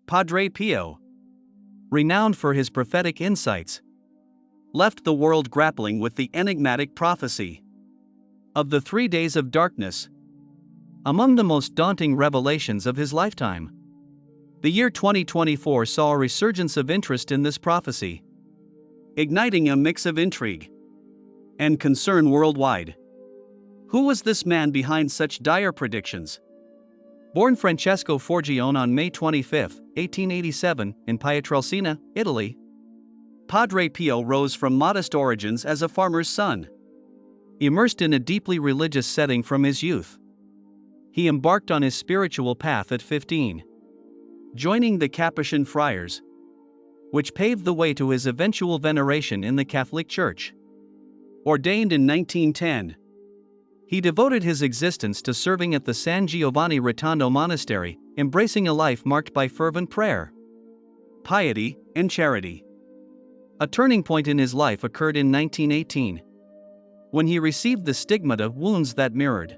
Padre Pio, renowned for his prophetic insights, left the world grappling with the enigmatic prophecy of the 3 days of darkness, among the most daunting revelations of his lifetime. The year 2024 saw a resurgence of interest in this prophecy, igniting a mix of intrigue and concern worldwide. Who was this man behind such dire predictions? Born Francesco Forgione on May 25, 1887, in Pietrelcina, Italy, Padre Pio rose from modest origins as a farmer's son. Immersed in a deeply religious setting from his youth, he embarked on his spiritual path at 15, joining the Capuchin friars, which paved the way to his eventual veneration in the Catholic Church. Ordained in 1910, he devoted his existence to serving at the San Giovanni Rotondo Monastery, embracing a life marked by fervent prayer, piety, and charity. A turning point in his life occurred in 1918, when he received the stigmata wounds that mirrored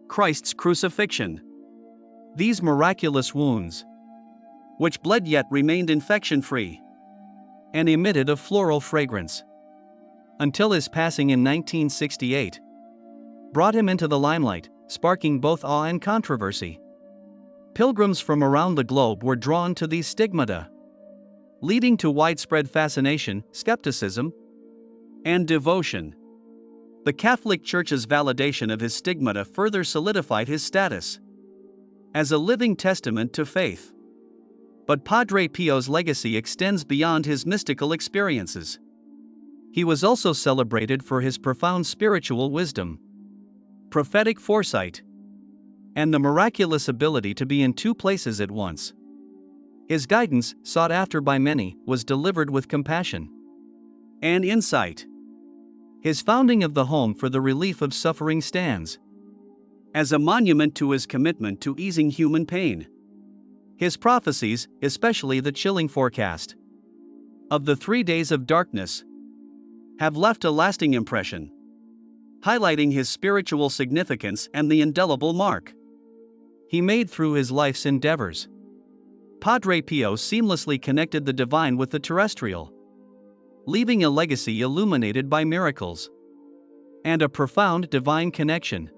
Christ's crucifixion. These miraculous wounds, which bled yet remained infection-free and emitted a floral fragrance, until his passing in 1968, brought him into the limelight, sparking both awe and controversy. Pilgrims from around the globe were drawn to these stigmata, leading to widespread fascination, skepticism, and devotion. The Catholic Church's validation of his stigmata further solidified his status as a living testament to faith. But Padre Pio's legacy extends beyond his mystical experiences. He was also celebrated for his profound spiritual wisdom, prophetic foresight, and the miraculous ability to be in two places at once. His guidance, sought after by many, was delivered with compassion and insight. His founding of the Home for the Relief of Suffering stands as a monument to his commitment to easing human pain. His prophecies, especially the chilling forecast of the 3 days of darkness, have left a lasting impression, highlighting his spiritual significance and the indelible mark he made through his life's endeavors. Padre Pio seamlessly connected the divine with the terrestrial, leaving a legacy illuminated by miracles and a profound divine connection.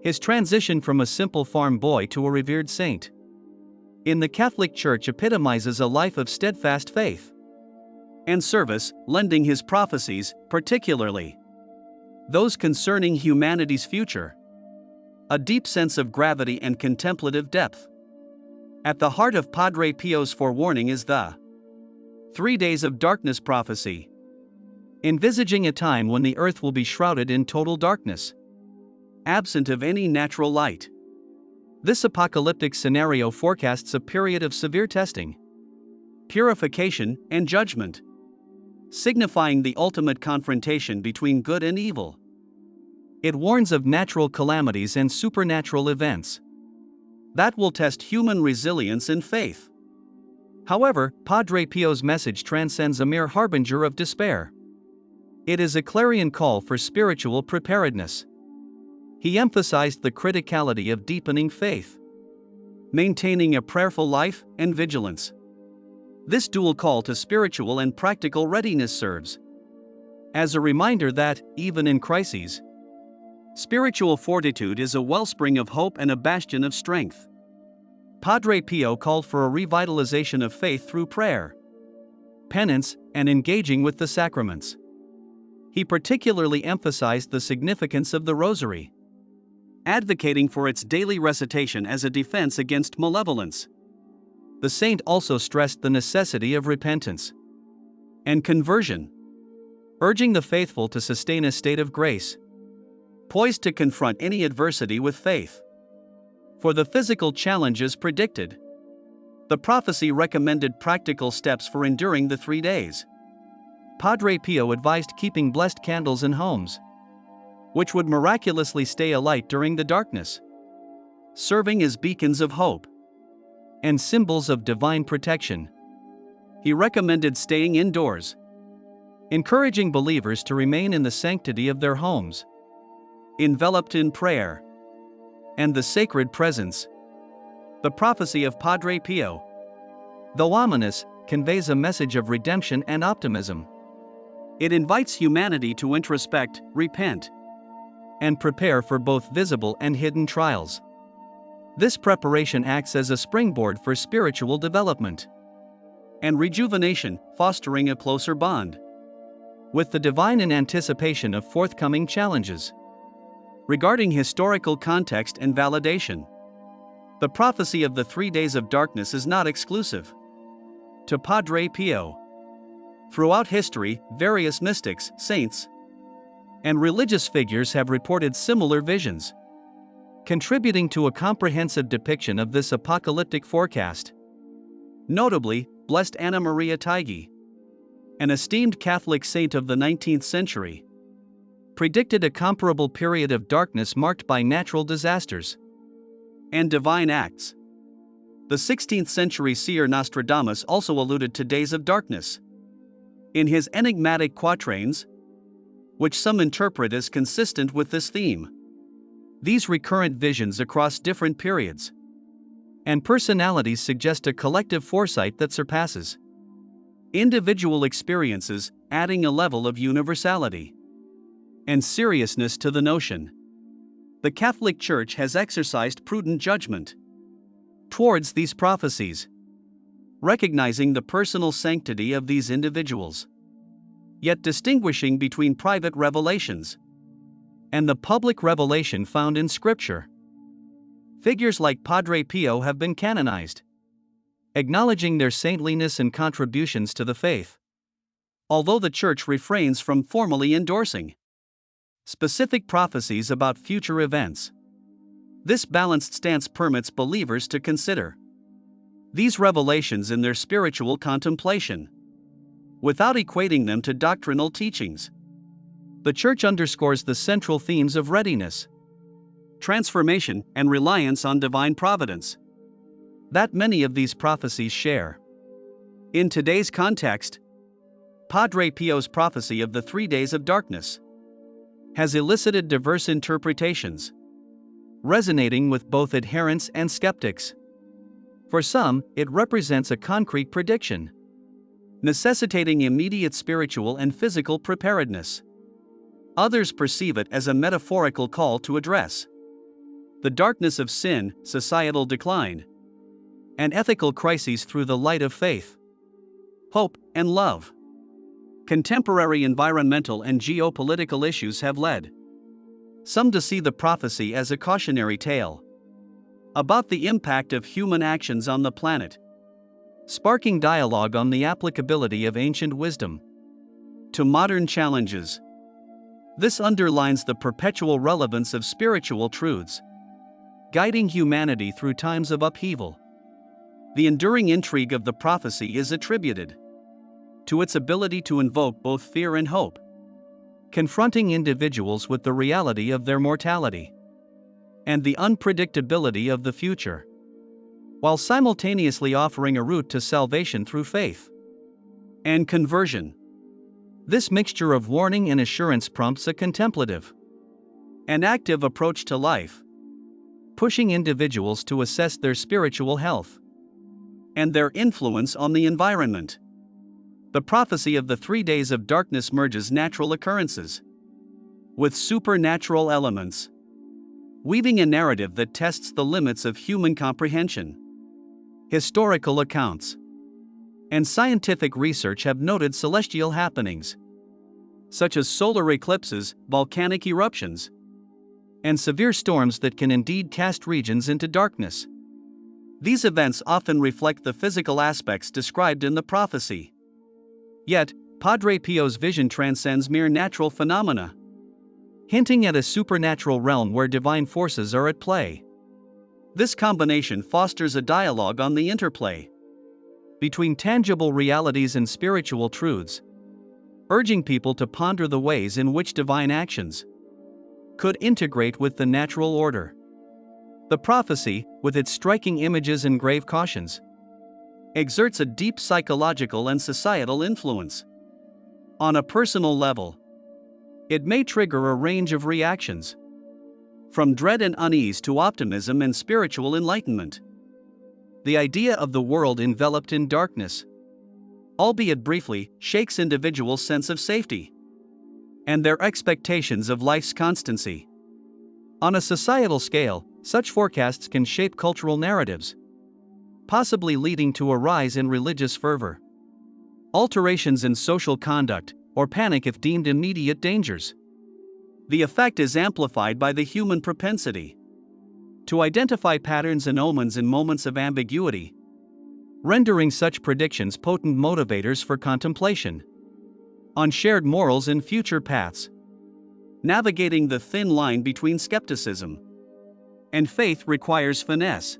His transition from a simple farm boy to a revered saint in the Catholic Church epitomizes a life of steadfast faith and service, lending his prophecies, particularly those concerning humanity's future, a deep sense of gravity and contemplative depth. At the heart of Padre Pio's forewarning is the 3 days of darkness prophecy, envisaging a time when the earth will be shrouded in total darkness, absent of any natural light. This apocalyptic scenario forecasts a period of severe testing, purification, and judgment, signifying the ultimate confrontation between good and evil. It warns of natural calamities and supernatural events that will test human resilience and faith. However, Padre Pio's message transcends a mere harbinger of despair. It is a clarion call for spiritual preparedness. He emphasized the criticality of deepening faith, maintaining a prayerful life, and vigilance. This dual call to spiritual and practical readiness serves as a reminder that, even in crises, spiritual fortitude is a wellspring of hope and a bastion of strength. Padre Pio called for a revitalization of faith through prayer, penance, and engaging with the sacraments. He particularly emphasized the significance of the Rosary, advocating for its daily recitation as a defense against malevolence. The saint also stressed the necessity of repentance and conversion, urging the faithful to sustain a state of grace, poised to confront any adversity with faith. For the physical challenges predicted, the prophecy recommended practical steps for enduring the 3 days. Padre Pio advised keeping blessed candles in homes, which would miraculously stay alight during the darkness, serving as beacons of hope and symbols of divine protection. He recommended staying indoors, encouraging believers to remain in the sanctity of their homes, enveloped in prayer and the sacred presence. The prophecy of Padre Pio though ominous, conveys a message of redemption and optimism. It invites humanity to introspect, repent, and prepare for both visible and hidden trials. This preparation acts as a springboard for spiritual development and rejuvenation, fostering a closer bond with the divine in anticipation of forthcoming challenges. Regarding historical context and validation, the prophecy of the 3 days of darkness is not exclusive to Padre Pio. Throughout history, various mystics, saints, and religious figures have reported similar visions, contributing to a comprehensive depiction of this apocalyptic forecast. Notably, Blessed Anna Maria Taigi, an esteemed Catholic saint of the 19th century, predicted a comparable period of darkness marked by natural disasters and divine acts. The 16th century seer Nostradamus also alluded to days of darkness in his enigmatic quatrains, which some interpret as consistent with this theme. These recurrent visions across different periods and personalities suggest a collective foresight that surpasses individual experiences, adding a level of universality and seriousness to the notion. The Catholic Church has exercised prudent judgment towards these prophecies, recognizing the personal sanctity of these individuals, yet distinguishing between private revelations and the public revelation found in Scripture. Figures like Padre Pio have been canonized, acknowledging their saintliness and contributions to the faith, although the Church refrains from formally endorsing specific prophecies about future events. This balanced stance permits believers to consider these revelations in their spiritual contemplation, without equating them to doctrinal teachings. The Church underscores the central themes of readiness, transformation, and reliance on divine providence that many of these prophecies share. In today's context, Padre Pio's prophecy of the 3 days of darkness has elicited diverse interpretations, resonating with both adherents and skeptics. For some, it represents a concrete prediction, necessitating immediate spiritual and physical preparedness. Others perceive it as a metaphorical call to address the darkness of sin, societal decline, and ethical crises through the light of faith, hope, and love. Contemporary environmental and geopolitical issues have led some to see the prophecy as a cautionary tale about the impact of human actions on the planet, sparking dialogue on the applicability of ancient wisdom to modern challenges. This underlines the perpetual relevance of spiritual truths, guiding humanity through times of upheaval. The enduring intrigue of the prophecy is attributed to its ability to invoke both fear and hope, confronting individuals with the reality of their mortality and the unpredictability of the future, while simultaneously offering a route to salvation through faith and conversion. This mixture of warning and assurance prompts a contemplative and active approach to life, pushing individuals to assess their spiritual health and their influence on the environment. The prophecy of the 3 days of darkness merges natural occurrences with supernatural elements, weaving a narrative that tests the limits of human comprehension. Historical accounts and scientific research have noted celestial happenings, such as solar eclipses, volcanic eruptions, and severe storms that can indeed cast regions into darkness. These events often reflect the physical aspects described in the prophecy. Yet, Padre Pio's vision transcends mere natural phenomena, hinting at a supernatural realm where divine forces are at play. This combination fosters a dialogue on the interplay between tangible realities and spiritual truths, urging people to ponder the ways in which divine actions could integrate with the natural order. The prophecy, with its striking images and grave cautions, exerts a deep psychological and societal influence. On a personal level, it may trigger a range of reactions, from dread and unease to optimism and spiritual enlightenment. The idea of the world enveloped in darkness, albeit briefly, shakes individuals' sense of safety and their expectations of life's constancy. On a societal scale, such forecasts can shape cultural narratives, possibly leading to a rise in religious fervor, alterations in social conduct, or panic if deemed immediate dangers. The effect is amplified by the human propensity to identify patterns and omens in moments of ambiguity, rendering such predictions potent motivators for contemplation on shared morals and future paths. Navigating the thin line between skepticism and faith requires finesse.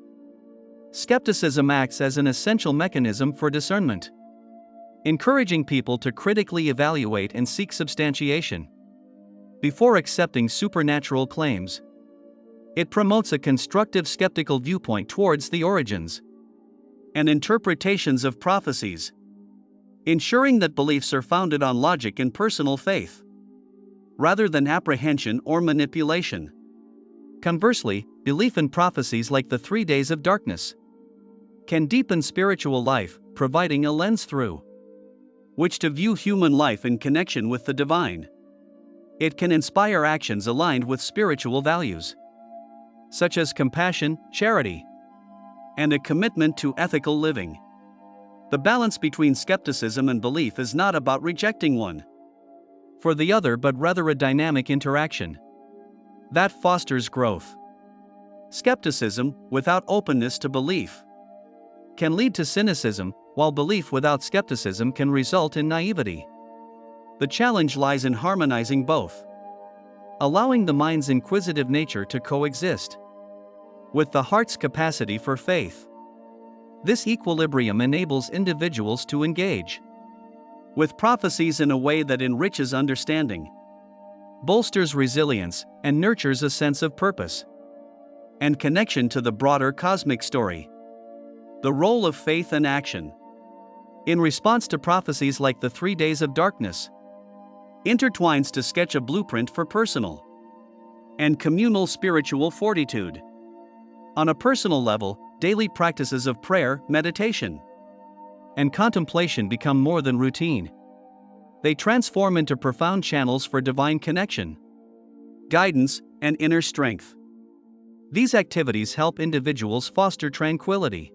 Skepticism acts as an essential mechanism for discernment, encouraging people to critically evaluate and seek substantiation before accepting supernatural claims. It promotes a constructive skeptical viewpoint towards the origins and interpretations of prophecies, ensuring that beliefs are founded on logic and personal faith, rather than apprehension or manipulation. Conversely, belief in prophecies like the 3 days of darkness can deepen spiritual life, providing a lens through which to view human life in connection with the divine. It can inspire actions aligned with spiritual values, such as compassion, charity, and a commitment to ethical living. The balance between skepticism and belief is not about rejecting one for the other, but rather a dynamic interaction that fosters growth. Skepticism, without openness to belief, can lead to cynicism, while belief without skepticism can result in naivety. The challenge lies in harmonizing both, allowing the mind's inquisitive nature to coexist with the heart's capacity for faith. This equilibrium enables individuals to engage with prophecies in a way that enriches understanding, bolsters resilience, and nurtures a sense of purpose and connection to the broader cosmic story. The role of faith and action in response to prophecies like the 3 days of darkness intertwines to sketch a blueprint for personal and communal spiritual fortitude. On a personal level, daily practices of prayer, meditation, and contemplation become more than routine. They transform into profound channels for divine connection, guidance, and inner strength. These activities help individuals foster tranquility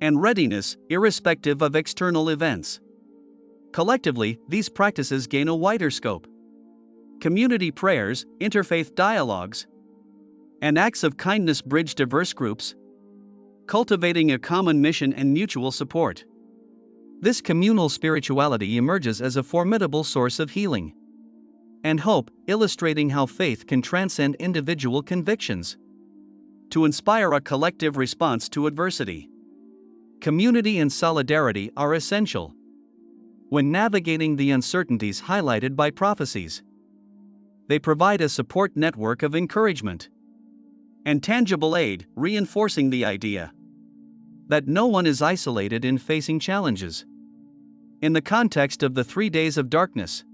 and readiness, irrespective of external events. Collectively, these practices gain a wider scope. Community prayers, interfaith dialogues, and acts of kindness bridge diverse groups, cultivating a common mission and mutual support. This communal spirituality emerges as a formidable source of healing and hope, illustrating how faith can transcend individual convictions to inspire a collective response to adversity. Community and solidarity are essential when navigating the uncertainties highlighted by prophecies. They provide a support network of encouragement and tangible aid, reinforcing the idea that no one is isolated in facing challenges. In the context of the 3 days of darkness,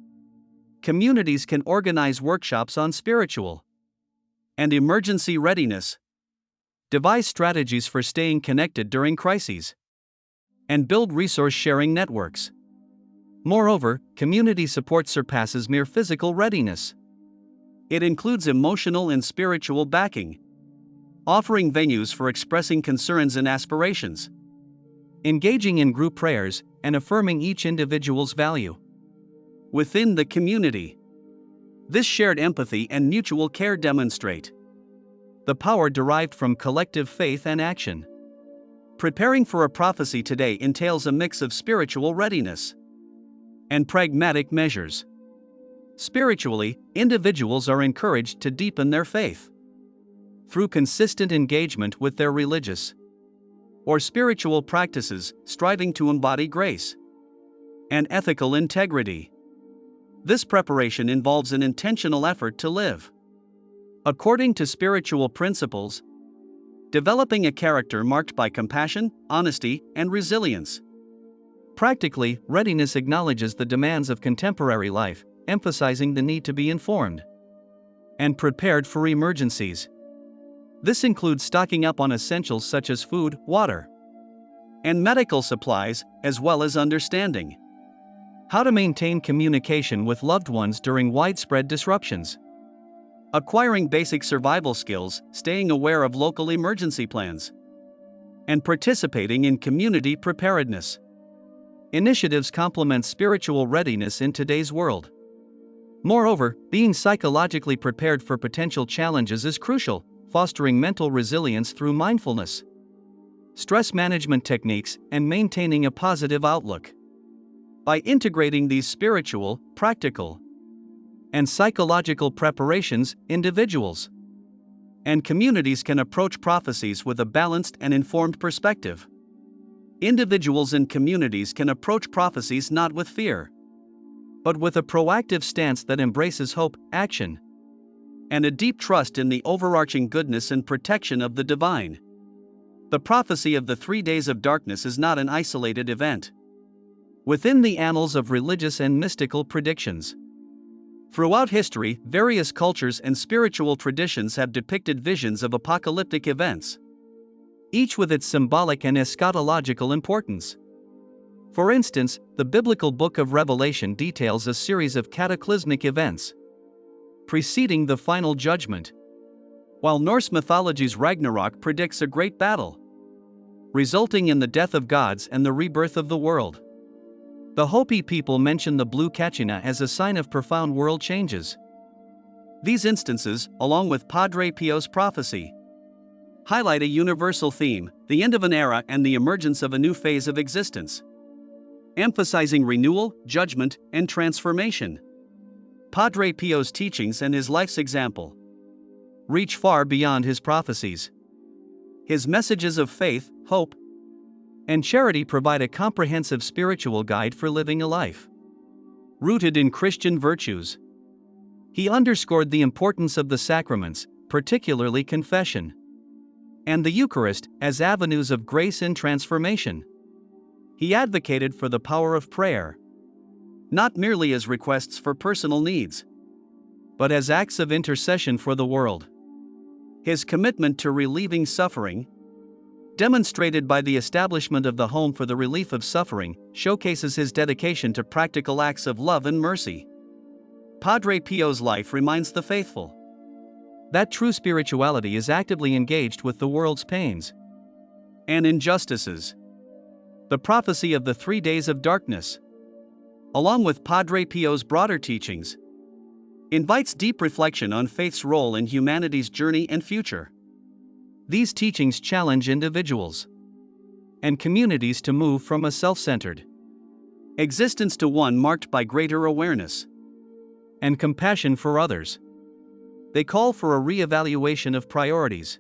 communities can organize workshops on spiritual and emergency readiness, devise strategies for staying connected during crises, and build resource-sharing networks. Moreover, community support surpasses mere physical readiness. It includes emotional and spiritual backing, offering venues for expressing concerns and aspirations, engaging in group prayers, and affirming each individual's value within the community. This shared empathy and mutual care demonstrate the power derived from collective faith and action. Preparing for a prophecy today entails a mix of spiritual readiness and pragmatic measures. Spiritually, individuals are encouraged to deepen their faith through consistent engagement with their religious or spiritual practices, striving to embody grace and ethical integrity. This preparation involves an intentional effort to live according to spiritual principles, developing a character marked by compassion, honesty, and resilience. Practically, readiness acknowledges the demands of contemporary life, emphasizing the need to be informed and prepared for emergencies. This includes stocking up on essentials such as food, water, and medical supplies, as well as understanding how to maintain communication with loved ones during widespread disruptions, acquiring basic survival skills, staying aware of local emergency plans, and participating in community preparedness. Initiatives complement spiritual readiness in today's world. Moreover, being psychologically prepared for potential challenges is crucial, fostering mental resilience through mindfulness, stress management techniques, and maintaining a positive outlook. By integrating these spiritual, practical, and psychological preparations, individuals and communities can approach prophecies with a balanced and informed perspective. Individuals and communities can approach prophecies not with fear, but with a proactive stance that embraces hope, action, and a deep trust in the overarching goodness and protection of the divine. The prophecy of the 3 days of darkness is not an isolated event within the annals of religious and mystical predictions. Throughout history, various cultures and spiritual traditions have depicted visions of apocalyptic events, each with its symbolic and eschatological importance. For instance, the biblical book of Revelation details a series of cataclysmic events preceding the final judgment, while Norse mythology's Ragnarok predicts a great battle, resulting in the death of gods and the rebirth of the world. The Hopi people mention the blue kachina as a sign of profound world changes. These instances, along with Padre Pio's prophecy, highlight a universal theme: the end of an era and the emergence of a new phase of existence, emphasizing renewal, judgment, and transformation. Padre Pio's teachings and his life's example reach far beyond his prophecies. His messages of faith, hope, and charity provide a comprehensive spiritual guide for living a life rooted in Christian virtues. He underscored the importance of the sacraments, particularly confession and the Eucharist, as avenues of grace and transformation. He advocated for the power of prayer, not merely as requests for personal needs, but as acts of intercession for the world. His commitment to relieving suffering, demonstrated by the establishment of the Home for the Relief of Suffering, showcases his dedication to practical acts of love and mercy. Padre Pio's life reminds the faithful that true spirituality is actively engaged with the world's pains and injustices. The prophecy of the 3 days of darkness, along with Padre Pio's broader teachings, invites deep reflection on faith's role in humanity's journey and future. These teachings challenge individuals and communities to move from a self-centered existence to one marked by greater awareness and compassion for others. They call for a re-evaluation of priorities,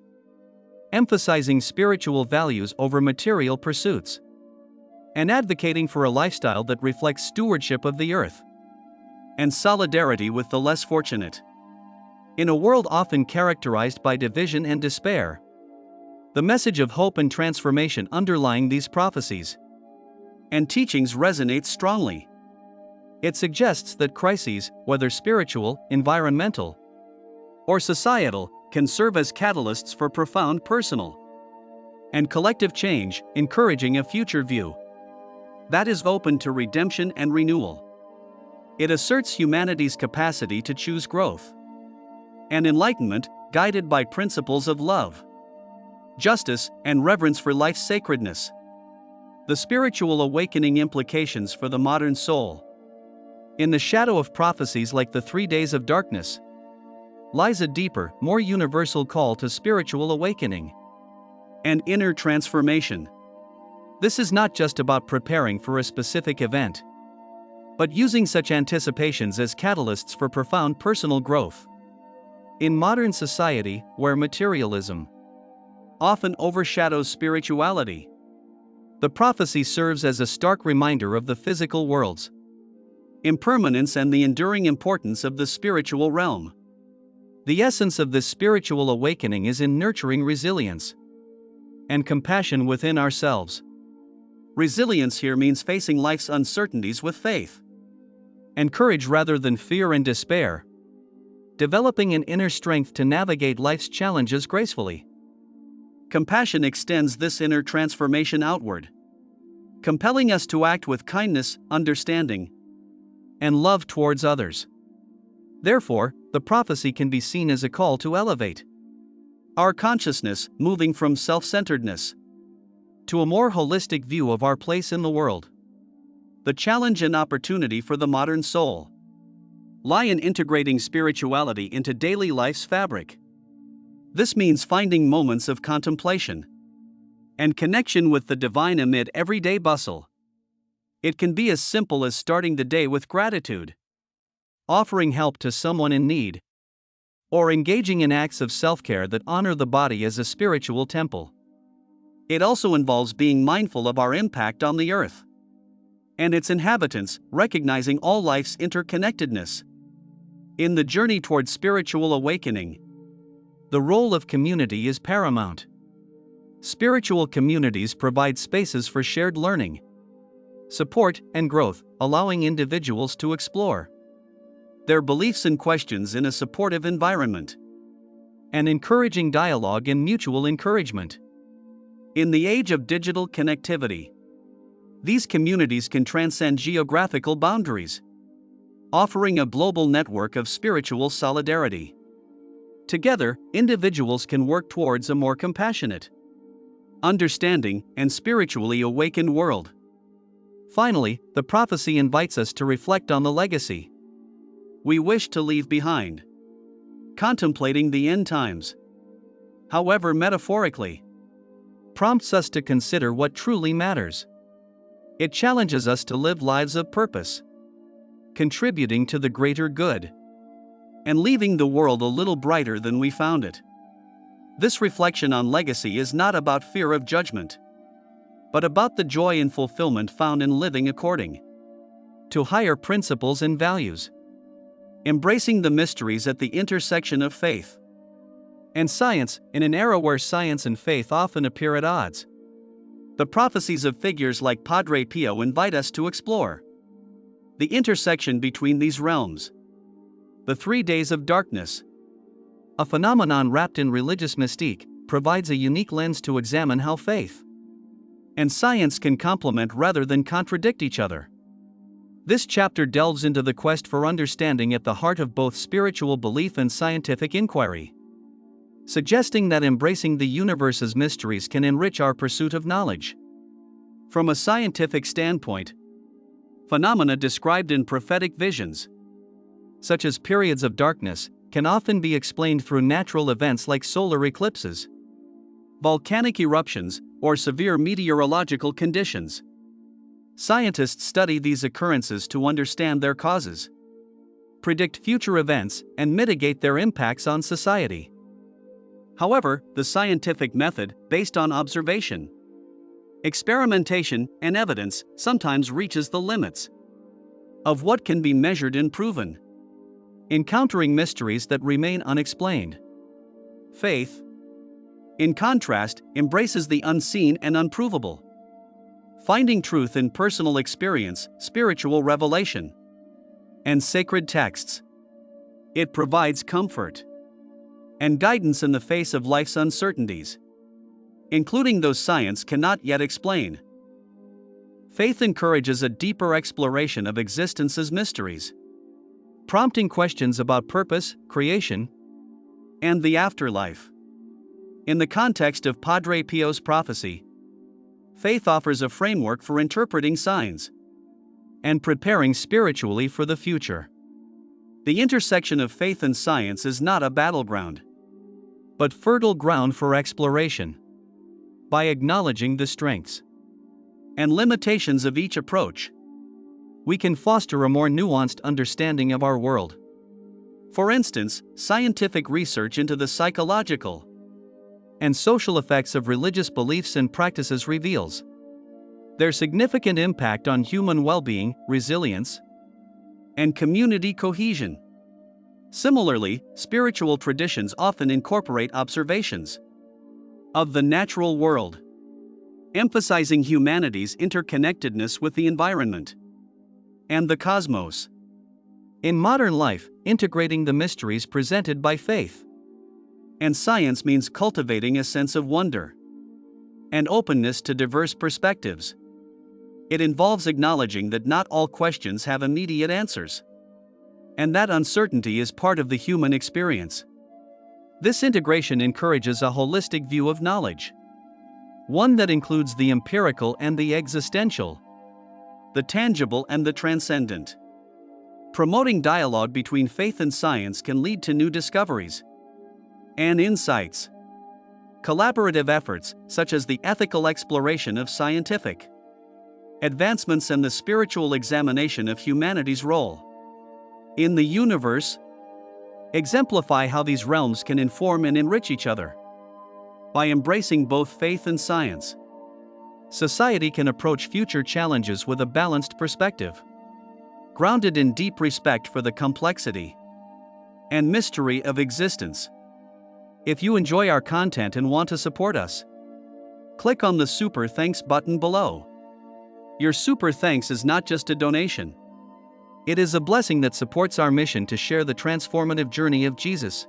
emphasizing spiritual values over material pursuits, and advocating for a lifestyle that reflects stewardship of the earth and solidarity with the less fortunate. In a world often characterized by division and despair, the message of hope and transformation underlying these prophecies and teachings resonates strongly. It suggests that crises, whether spiritual, environmental, or societal, can serve as catalysts for profound personal and collective change, encouraging a future view that is open to redemption and renewal. It asserts humanity's capacity to choose growth and enlightenment, guided by principles of love, justice, and reverence for life's sacredness. The spiritual awakening implications for the modern soul. In the shadow of prophecies like the 3 days of darkness lies a deeper, more universal call to spiritual awakening and inner transformation. This is not just about preparing for a specific event, but using such anticipations as catalysts for profound personal growth. In modern society, where materialism often overshadows spirituality, the prophecy serves as a stark reminder of the physical world's impermanence and the enduring importance of the spiritual realm. The essence of this spiritual awakening is in nurturing resilience and compassion within ourselves. Resilience here means facing life's uncertainties with faith and courage rather than fear and despair, developing an inner strength to navigate life's challenges gracefully. Compassion extends this inner transformation outward, compelling us to act with kindness, understanding, and love towards others. Therefore, the prophecy can be seen as a call to elevate our consciousness, moving from self-centeredness to a more holistic view of our place in the world. The challenge and opportunity for the modern soul lie in integrating spirituality into daily life's fabric. This means finding moments of contemplation and connection with the divine amid everyday bustle. It can be as simple as starting the day with gratitude, offering help to someone in need, or engaging in acts of self-care that honor the body as a spiritual temple. It also involves being mindful of our impact on the earth and its inhabitants, recognizing all life's interconnectedness. In the journey toward spiritual awakening, the role of community is paramount. Spiritual communities provide spaces for shared learning, support, and growth, allowing individuals to explore their beliefs and questions in a supportive environment, and encouraging dialogue and mutual encouragement. In the age of digital connectivity, these communities can transcend geographical boundaries, offering a global network of spiritual solidarity. Together, individuals can work towards a more compassionate, understanding, and spiritually awakened world. Finally, the prophecy invites us to reflect on the legacy we wish to leave behind, contemplating the end times, however metaphorically, prompts us to consider what truly matters. It challenges us to live lives of purpose, contributing to the greater good, and leaving the world a little brighter than we found it. This reflection on legacy is not about fear of judgment, but about the joy and fulfillment found in living according to higher principles and values. Embracing the mysteries at the intersection of faith and science, in an era where science and faith often appear at odds, the prophecies of figures like Padre Pio invite us to explore the intersection between these realms. The 3 days of darkness, a phenomenon wrapped in religious mystique, provides a unique lens to examine how faith and science can complement rather than contradict each other. This chapter delves into the quest for understanding at the heart of both spiritual belief and scientific inquiry, suggesting that embracing the universe's mysteries can enrich our pursuit of knowledge. From a scientific standpoint, phenomena described in prophetic visions, such as periods of darkness, can often be explained through natural events like solar eclipses, volcanic eruptions, or severe meteorological conditions. Scientists study these occurrences to understand their causes, predict future events, and mitigate their impacts on society. However, the scientific method, based on observation, experimentation, and evidence, sometimes reaches the limits of what can be measured and proven, encountering mysteries that remain unexplained. Faith, in contrast, embraces the unseen and unprovable, finding truth in personal experience, spiritual revelation, and sacred texts. It provides comfort and guidance in the face of life's uncertainties, including those science cannot yet explain. Faith encourages a deeper exploration of existence's mysteries, prompting questions about purpose, creation, and the afterlife. In the context of Padre Pio's prophecy, faith offers a framework for interpreting signs and preparing spiritually for the future. The intersection of faith and science is not a battleground, but fertile ground for exploration. By acknowledging the strengths and limitations of each approach, we can foster a more nuanced understanding of our world. For instance, scientific research into the psychological and social effects of religious beliefs and practices reveals their significant impact on human well-being, resilience, and community cohesion. Similarly, spiritual traditions often incorporate observations of the natural world, emphasizing humanity's interconnectedness with the environment and the cosmos. In modern life, integrating the mysteries presented by faith and science means cultivating a sense of wonder and openness to diverse perspectives. It involves acknowledging that not all questions have immediate answers, and that uncertainty is part of the human experience. This integration encourages a holistic view of knowledge, one that includes the empirical and the existential, the tangible and the transcendent. Promoting dialogue between faith and science can lead to new discoveries and insights. Collaborative efforts, such as the ethical exploration of scientific advancements and the spiritual examination of humanity's role in the universe, exemplify how these realms can inform and enrich each other. By embracing both faith and science, society can approach future challenges with a balanced perspective, grounded in deep respect for the complexity and mystery of existence. If you enjoy our content and want to support us, click on the Super Thanks button below. Your super thanks is not just a donation. It is a blessing that supports our mission to share the transformative journey of Jesus.